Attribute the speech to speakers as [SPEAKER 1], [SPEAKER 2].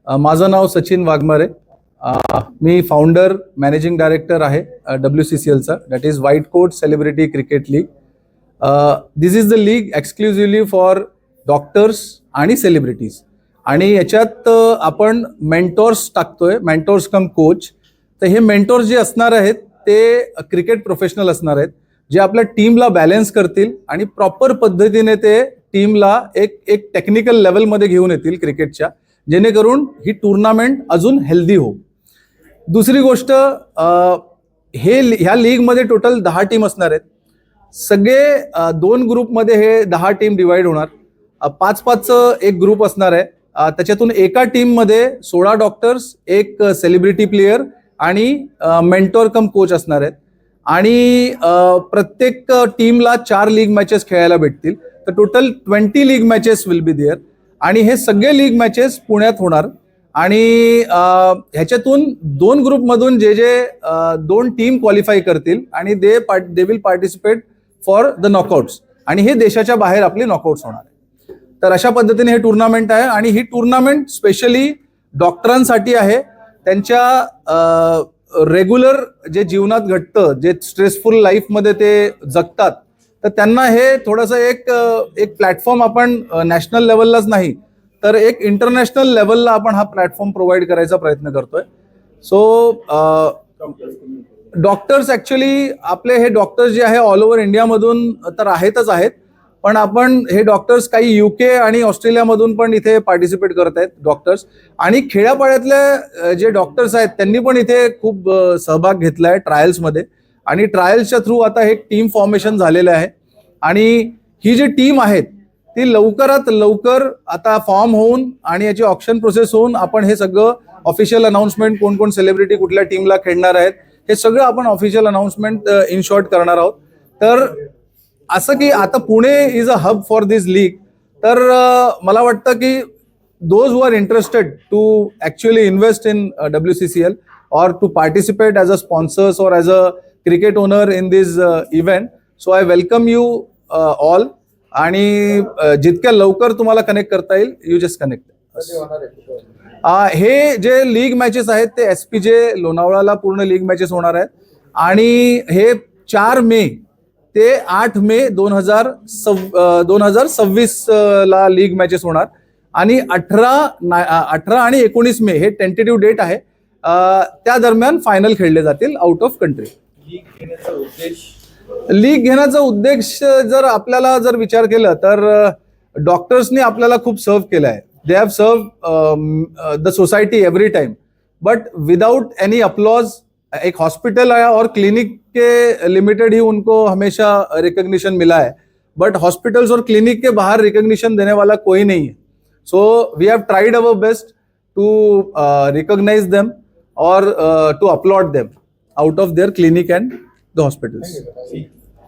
[SPEAKER 1] माझं नाव सचिन वाघमारे. मी फाउंडर मॅनेजिंग डायरेक्टर आहे WCCLचा, that is white coat celebrity cricket league. This is the league exclusively for doctors आणि सेलिब्रिटीज. आणि याच्यात आपण मेंटॉर्स टाकतोय, मेंटॉर्स कम कोच. तर हे मेंटॉर्स जे असणार आहेत ते क्रिकेट प्रोफेशनल असणार आहेत, जे आपल्या टीमला बॅलन्स करतील आणि प्रॉपर पद्धतीने ते टीमला एक टेक्निकल लेवलमध्ये घेऊन येतील क्रिकेटच्या, जेणेकरून ही टुर्नामेंट अजून हेल्दी हो. दुसरी गोष्ट, ह्या लीगमध्ये टोटल 10 टीम असणार आहेत. सगळे 2 ग्रुपमध्ये हे 10 टीम डिवाइड होणार. 5-5 एक ग्रुप असणार आहे. त्याच्यातून एका टीममध्ये 16 डॉक्टर्स, एक सेलिब्रिटी प्लेयर आणि मेंटॉर कम कोच असणार आहेत. आणि प्रत्येक टीमला 4 लीग मॅचेस खेळायला भेटतील. तर total 20 league matches will be there. आणि हे सगळे लीग मॅचेस पुण्यात होणार. आणि ह्याच्यातून 2 ग्रुपमधून जे 2 टीम क्वालिफाय करतील आणि they will participate for the knockouts. आणि हे देशाच्या बाहेर आपले नॉकआउट्स होणार आहे. तर अशा पद्धतीने हे टुर्नामेंट आहे. आणि ही टुर्नामेंट स्पेशली डॉक्टरांसाठी आहे. त्यांच्या रेग्युलर जे जीवनात घडतं, जे स्ट्रेसफुल लाईफमध्ये ते जगतात, तर त्यांना हे थोडंसं एक प्लॅटफॉर्म आपण नॅशनल लेवललाच नाही तर एक इंटरनॅशनल लेवलला आपण हा प्लॅटफॉर्म प्रोव्हाइड करायचा प्रयत्न करतोय. सो डॉक्टर्स ॲक्च्युली आपले हे डॉक्टर्स जे आहे ऑल ओव्हर इंडियामधून तर आहेतच आहेत, पण आपण हे डॉक्टर्स काही UK आणि ऑस्ट्रेलियामधून पण इथे पार्टिसिपेट करत आहेत डॉक्टर्स. आणि खेड्यापाड्यातले जे डॉक्टर्स आहेत त्यांनी पण इथे खूप सहभाग घेतला आहे ट्रायल्समध्ये. आणि ट्रायल्सच्या थ्रू आता हे टीम फॉर्मेशन झालेलं आहे. आणि ही जी टीम आहेत ती लवकरात लवकर आता फॉर्म होऊन आणि याची ऑक्शन प्रोसेस होऊन आपण हे सगळं ऑफिशियल अनाउन्समेंट, कोण कोण सेलिब्रिटी कुठल्या टीमला खेळणार आहेत हे सगळं आपण ऑफिशियल अनाउन्समेंट इन शॉर्ट करणार आहोत. तर असं की आता Pune is a hub for this league. तर मला वाटतं की those who are interested to actually invest in WCCL or to participate as a sponsors or as a cricket owner in this event, so I welcome you all. आणि जितक्या लवकर तुम्हाला connect करता येईल यू जस्ट कनेक्ट. हे जे league matches आहेत ते SPJ लोणावळ्याला पूर्ण लीग मॅचेस होणार आहेत. आणि हे 4 मे ते 8 मे 2026 ला लीग मॅचेस होणार. आणि 18 आणि 19 मे हे टेंटेटिव्ह डेट आहे. त्या दरम्यान फायनल खेळले जातील आउट ऑफ कंट्री. लीग घेण्याचा उद्देश जर आपल्याला विचार केला तर डॉक्टर्सनी आपल्याला खूप सर्व केलं आहे. They have serve the society every time, but without any applause. एक हॉस्पिटल और क्लिनिक के लिमिटेड ही उनको हमेशा रिकॉग्निशन मिला है, बट हॉस्पिटल्स और क्लिनिक के बाहर रिकॉग्निशन देने वाला कोई नहीं है. So we have tried our best to recognise them or to applaud them out of their clinic and the hospitals.